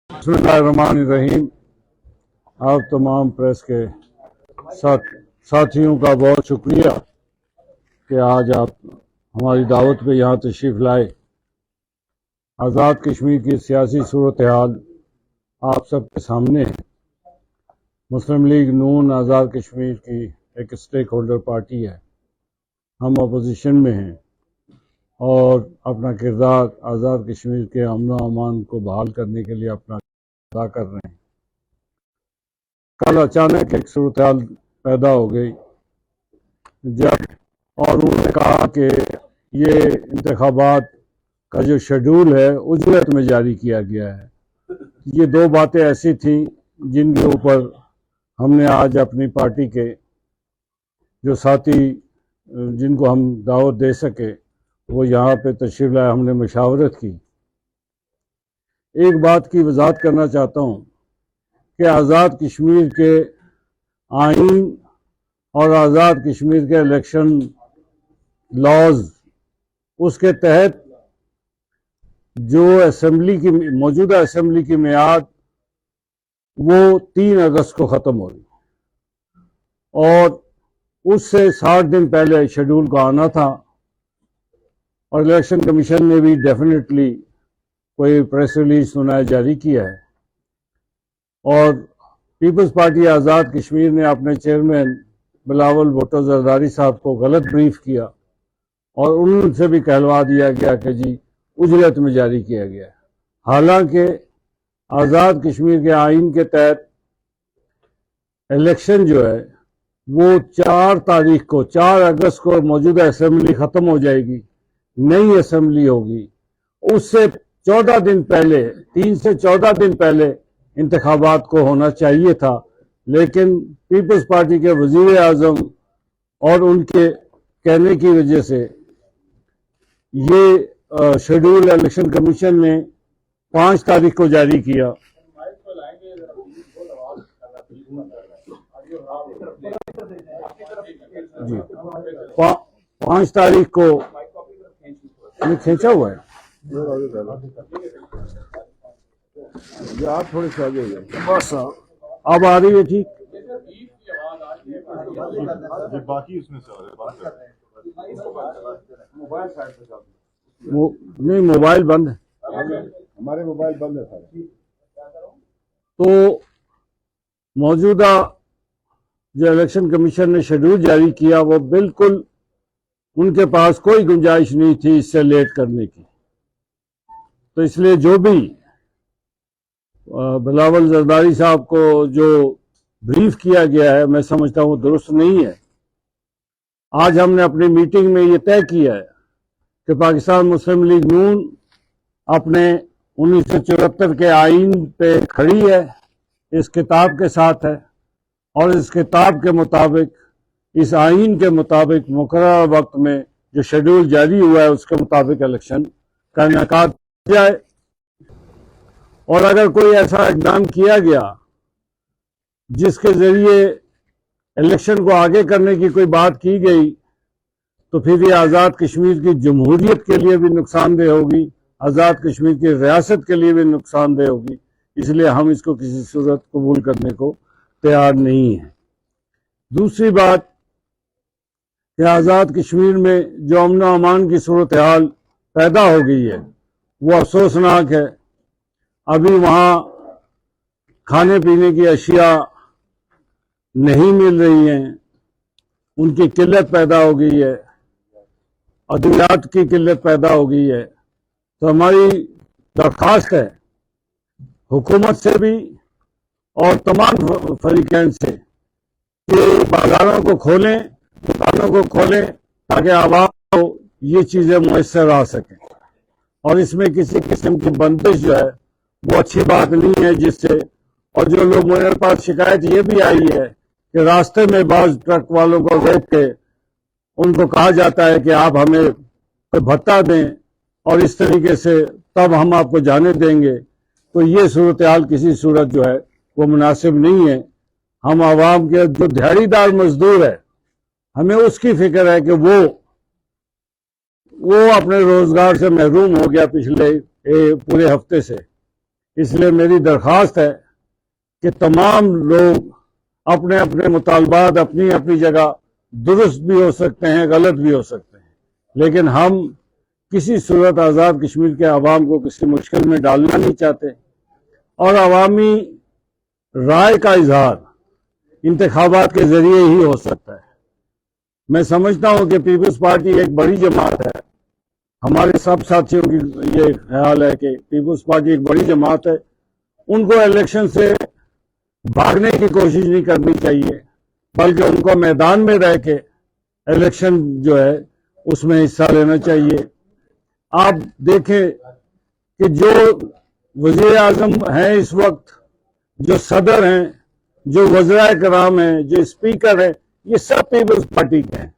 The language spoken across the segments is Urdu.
بسم اللہ الرحمن الرحیم۔ آپ تمام پریس کے ساتھیوں کا بہت شکریہ کہ آج آپ ہماری دعوت پہ یہاں تشریف لائے۔ آزاد کشمیر کی سیاسی صورتحال آپ سب کے سامنے ہے۔ مسلم لیگ نون آزاد کشمیر کی ایک اسٹیک ہولڈر پارٹی ہے۔ ہم اپوزیشن میں ہیں اور اپنا کردار آزاد کشمیر کے امن و امان کو بحال کرنے کے لیے اپنا ادا کر رہے ہیں۔ کل اچانک ایک صورتحال پیدا ہو گئی اور انہوں نے کہا کہ یہ انتخابات کا جو شیڈول ہے اجرت میں جاری کیا گیا ہے۔ یہ دو باتیں ایسی تھیں جن کے اوپر ہم نے آج اپنی پارٹی کے جو ساتھی جن کو ہم دعوت دے سکے وہ یہاں پہ تشریف لائے، ہم نے مشاورت کی۔ ایک بات کی وضاحت کرنا چاہتا ہوں کہ آزاد کشمیر کے آئین اور آزاد کشمیر کے الیکشن لاز، اس کے تحت جو موجودہ اسمبلی کی میعاد وہ 3 اگست کو ختم ہوئی اور اس سے 60 دن پہلے شیڈول کو آنا تھا، اور الیکشن کمیشن نے بھی ڈیفینیٹلی کوئی پریس ریلیز سنائے جاری کیا ہے، اور پیپلز پارٹی آزاد کشمیر نے اپنے چیئرمین بلاول بھٹو زرداری صاحب کو غلط بریف کیا اور ان سے بھی کہلوا دیا گیا کہ جی اجرت میں جاری کیا گیا ہے۔ حالانکہ آزاد کشمیر کے آئین کے تحت الیکشن جو ہے وہ 4 اگست کو موجودہ اسمبلی ختم ہو جائے گی، نئی اسمبلی ہوگی، اس سے 14 دن پہلے 3 سے 14 دن پہلے انتخابات کو ہونا چاہیے تھا، لیکن پیپلز پارٹی کے وزیر اعظم اور ان کے کہنے کی وجہ سے یہ شیڈول الیکشن کمیشن نے 5 تاریخ کو جاری کیا۔ جی 5 تاریخ کو کھینچا ہوا ہے، آپ تھوڑے سے آگے بس اب آ رہی ہے ٹھیک؟ باقی اس میں سے نہیں، موبائل بند ہے، ہمارے موبائل بند ہے۔ تو موجودہ جو الیکشن کمیشن نے شیڈول جاری کیا وہ بالکل ان کے پاس کوئی گنجائش نہیں تھی اس سے لیٹ کرنے کی، تو اس لیے جو بھی بلاول زرداری صاحب کو جو بریف کیا گیا ہے میں سمجھتا ہوں وہ درست نہیں ہے۔ آج ہم نے اپنی میٹنگ میں یہ طے کیا ہے کہ پاکستان مسلم لیگ نون اپنے 1974 کے آئین پہ کھڑی ہے، اس کتاب کے ساتھ ہے، اور اس کتاب کے مطابق، اس آئین کے مطابق مقررہ وقت میں جو شیڈول جاری ہوا ہے اس کے مطابق الیکشن کا انعقاد کیا جائے، اور اگر کوئی ایسا اقدام کیا گیا جس کے ذریعے الیکشن کو آگے کرنے کی کوئی بات کی گئی تو پھر یہ آزاد کشمیر کی جمہوریت کے لیے بھی نقصان دہ ہوگی، آزاد کشمیر کی ریاست کے لیے بھی نقصان دہ ہوگی، اس لیے ہم اس کو کسی صورت قبول کرنے کو تیار نہیں ہیں۔ دوسری بات کہ آزاد کشمیر میں جو امن و امان کی صورتحال پیدا ہو گئی ہے وہ افسوسناک ہے۔ ابھی وہاں کھانے پینے کی اشیاء نہیں مل رہی ہیں، ان کی قلت پیدا ہو گئی ہے، ادویات کی قلت پیدا ہو گئی ہے، تو ہماری درخواست ہے حکومت سے بھی اور تمام فریقین سے کہ بازاروں کو کھولیں، دکانوں کو کھولیں تاکہ عوام کو یہ چیزیں میسر آ سکیں، اور اس میں کسی قسم کی بندش جو ہے وہ اچھی بات نہیں ہے، جس سے اور جو لوگ میرے پاس شکایت یہ بھی آئی ہے کہ راستے میں بعض ٹرک والوں کو روک کے ان کو کہا جاتا ہے کہ آپ ہمیں کوئی بھتہ دیں اور اس طریقے سے تب ہم آپ کو جانے دیں گے، تو یہ صورتحال کسی صورت جو ہے وہ مناسب نہیں ہے۔ ہم عوام کے جو دھاڑی دار مزدور ہے ہمیں اس کی فکر ہے کہ وہ اپنے روزگار سے محروم ہو گیا پچھلے پورے ہفتے سے، اس لیے میری درخواست ہے کہ تمام لوگ اپنے اپنے مطالبات اپنی اپنی جگہ درست بھی ہو سکتے ہیں، غلط بھی ہو سکتے ہیں، لیکن ہم کسی صورت آزاد کشمیر کے عوام کو کسی مشکل میں ڈالنا نہیں چاہتے، اور عوامی رائے کا اظہار انتخابات کے ذریعے ہی ہو سکتا ہے۔ میں سمجھتا ہوں کہ پیپلز پارٹی ایک بڑی جماعت ہے، ہمارے سب ساتھیوں کی یہ خیال ہے کہ پیپلز پارٹی ایک بڑی جماعت ہے، ان کو الیکشن سے بھاگنے کی کوشش نہیں کرنی چاہیے، بلکہ ان کو میدان میں رہ کے الیکشن جو ہے اس میں حصہ لینا چاہیے۔ آپ دیکھیں کہ جو وزیر اعظم ہیں اس وقت، جو صدر ہیں، جو وزراء کرام ہیں، جو اسپیکر ہیں، یہ سب پیپلز پارٹی کے ہیں۔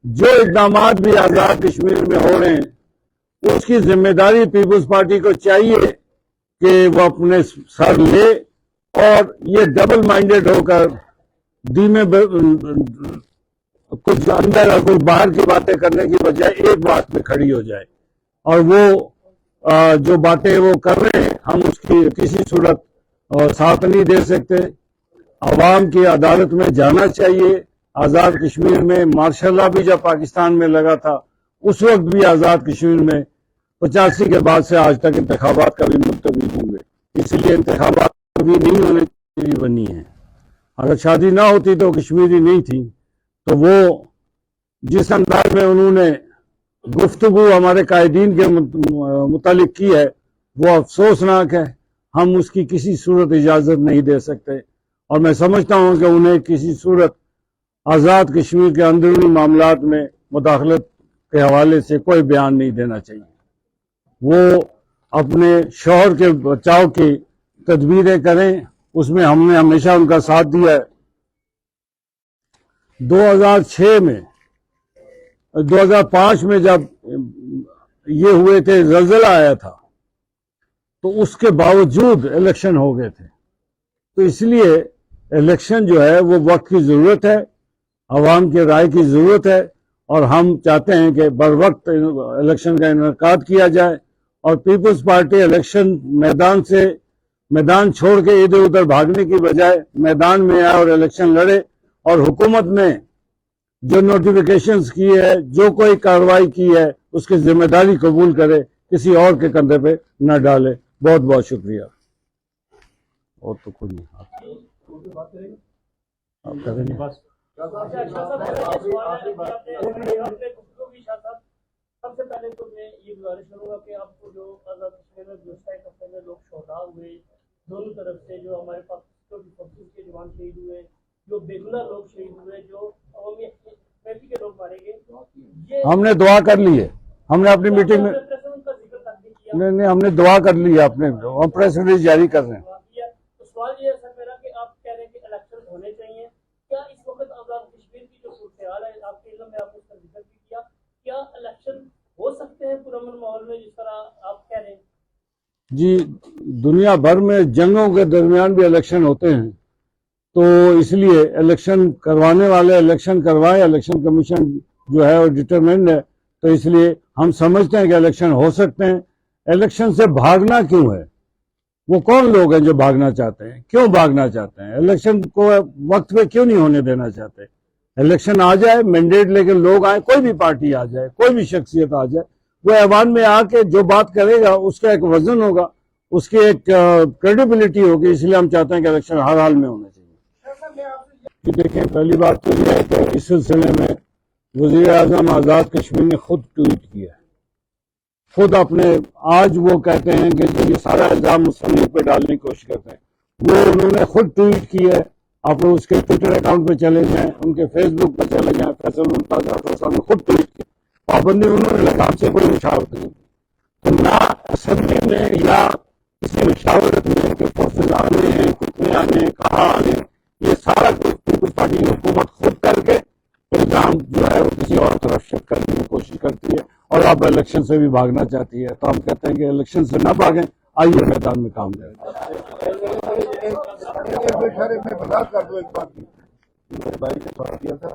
جو اقدامات بھی آزاد کشمیر میں ہو رہے ہیں اس کی ذمہ داری پیپلز پارٹی کو چاہیے کہ وہ اپنے سر لے، اور یہ ڈبل مائنڈیڈ ہو کر دھیمے کچھ اندر اور کچھ باہر کی باتیں کرنے کی بجائے ایک بات پہ کھڑی ہو جائے، اور وہ جو باتیں وہ کر رہے ہیں ہم اس کی کسی صورت ساتھ نہیں دے سکتے۔ عوام کی عدالت میں جانا چاہیے۔ آزاد کشمیر میں مارشل لا بھی جب پاکستان میں لگا تھا اس وقت بھی آزاد کشمیر میں 85 کے بعد سے آج تک انتخابات کبھی ملتوی ہوں گے، اس لیے انتخابات کبھی نہیں ہونے کے لیے بنی ہیں۔ اگر شادی نہ ہوتی تو کشمیری نہیں تھی، تو وہ جس انداز میں انہوں نے گفتگو ہمارے قائدین کے متعلق کی ہے وہ افسوسناک ہے، ہم اس کی کسی صورت اجازت نہیں دے سکتے، اور میں سمجھتا ہوں کہ انہیں کسی صورت آزاد کشمیر کے اندرونی معاملات میں مداخلت کے حوالے سے کوئی بیان نہیں دینا چاہیے۔ وہ اپنے شوہر کے بچاؤ کی تدبیریں کریں، اس میں ہم نے ہمیشہ ان کا ساتھ دیا ہے۔ 2005 میں جب یہ ہوئے تھے، زلزلہ آیا تھا، تو اس کے باوجود الیکشن ہو گئے تھے۔ تو اس لیے الیکشن جو ہے وہ وقت کی ضرورت ہے، عوام کی رائے کی ضرورت ہے، اور ہم چاہتے ہیں کہ بر وقت الیکشن کا انعقاد کیا جائے، اور پیپلز پارٹی الیکشن میدان چھوڑ کے ادھر ادھر بھاگنے کی بجائے میدان میں آئے اور الیکشن لڑے، اور حکومت نے جو نوٹیفیکیشنز کی ہے، جو کوئی کارروائی کی ہے، اس کی ذمہ داری قبول کرے، کسی اور کے کندھے پہ نہ ڈالے۔ بہت بہت شکریہ۔ اور تو کوئی نہیں، آپ کریں گے بس۔ سب سے پہلے تو میں یہ گزارش کروں گا کہ آپ کو جو آزاد کشمیر میں گزشتہ ایک ہفتے میں لوگ شہدا ہوئے دونوں طرف سے، جو ہمارے پاس سیکورٹی فورسز کے جوان شہید ہوئے، جو بے گناہ لوگ شہید ہوئے، جو عوامی پیپی کے لوگ مارے گئے، ہم نے دعا کر لی ہے، ہم نے اپنی میٹنگ میں نہیں ہم نے دعا کر لی ہے، اپنے ہم پریس ریلیز جاری کر رہے ہیں۔ تو سوال یہ ہے سر میرا کہ آپ کہہ رہے ہیں کہ الیکشن ہونے چاہیے، کیا اس وقت آزاد کشمیر کی جو صورتحال ہے آپ کے علم میں، آپ نے اس کا ذکر بھی کیا الیکشن ہو سکتے ہیں پرامن ماحول میں جس طرح آپ کہہ رہے ہیں؟ جی، دنیا بھر میں جنگوں کے درمیان بھی الیکشن ہوتے ہیں، تو اس لیے الیکشن کروانے والے الیکشن کروائے، الیکشن کمیشن جو ہے وہ ڈٹرمنڈ ہے، تو اس لیے ہم سمجھتے ہیں کہ الیکشن ہو سکتے ہیں۔ الیکشن سے بھاگنا کیوں ہے؟ وہ کون لوگ ہیں جو بھاگنا چاہتے ہیں؟ کیوں بھاگنا چاہتے ہیں؟ الیکشن کو وقت پہ کیوں نہیں ہونے دینا چاہتے؟ الیکشن آ جائے، مینڈیٹ لے کے لوگ آئیں، کوئی بھی پارٹی آ جائے، کوئی بھی شخصیت آ جائے، وہ ایوان میں آ کے جو بات کرے گا اس کا ایک وزن ہوگا، اس کی ایک کریڈیبلٹی ہوگی، اس لیے ہم چاہتے ہیں کہ الیکشن ہر حال میں ہونا چاہیے۔ دیکھیں، پہلی بات تو یہ ہے کہ اس سلسلے میں وزیر اعظم آزاد کشمیر نے خود ٹویٹ کیا ہے، خود اپنے آج وہ کہتے ہیں کہ یہ سارا الزام مسلم لیگ پہ ڈالنے کی کوشش کرتے ہیں، وہ انہوں نے خود ٹویٹ کی ہے۔ آپ اس کے ٹویٹر اکاؤنٹ پہ چلے جائیں، ان کے فیس بک پہ چلے جائیں، فیصل ممتاز صاحب نے خود ٹویٹ کی، پابندی انہوں نے لگام سے کوئی مشاورت نہیں، تو نہ اسمبلی میں یا کسی مشاورت میں کہ فورسز آنے ہیں، کتنے آنے، کہاں آنے، یہ سارا کچھ پیپلز پارٹی کی حکومت خود کر کے الزام جو ہے وہ کسی اور طرف شفٹ کرنے کی کوشش کرتی ہے، اور اب الیکشن سے بھی بھاگنا چاہتی ہے۔ تو ہم کہتے ہیں کہ الیکشن سے نہ بھاگیں، آئیے میدان میں کام کریں۔ میں وضاحت کر دوں ایک بات کی، میرے بھائی نے سوال کیا تھا،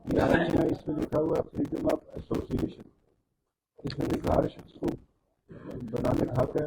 میں اس میں لکھا ہوا فریڈم آف ایسوسیشن، اس میں لکھا ہر شخص کو بنانے کا حق ہے،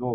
2।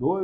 2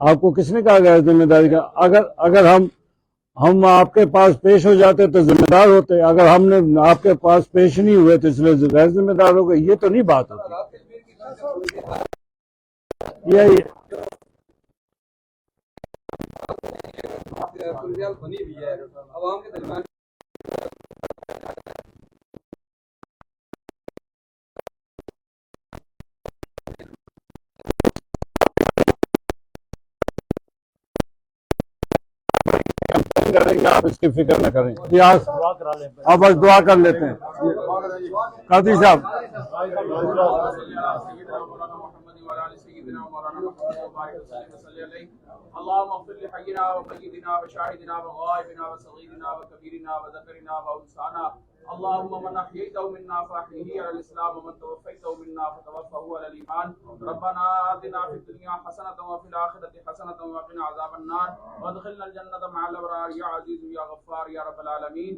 آپ کو کس نے کہا غیر ذمہ داری کا؟ اگر ہم آپ کے پاس پیش ہو جاتے تو ذمہ دار ہوتے، اگر ہم نے آپ کے پاس پیش نہیں ہوئے تو اس لیے غیر ذمہ دار ہو گئے، یہ تو نہیں بات ہوتی. یہ بنی ہوئی ہے عوام کے درمیان کریں گے، آپ اس کی فکر نہ کریں. آپ بس دعا کر لیتے ہیں. قاضی صاحب اللهم اغفر لحينا وميتنا وشاهدنا وغائبنا وصغيرنا وكبيرنا وذكرنا وانثانا اللهم من احييته منا فاحيه على الاسلام ومن توفيته منا فتوفه على الايمان ربنا آتنا في الدنيا حسنه وفي الاخره حسنه وقنا عذاب النار وادخلنا الجنه مع الابرار يا عزيز يا غفار يا رب العالمين.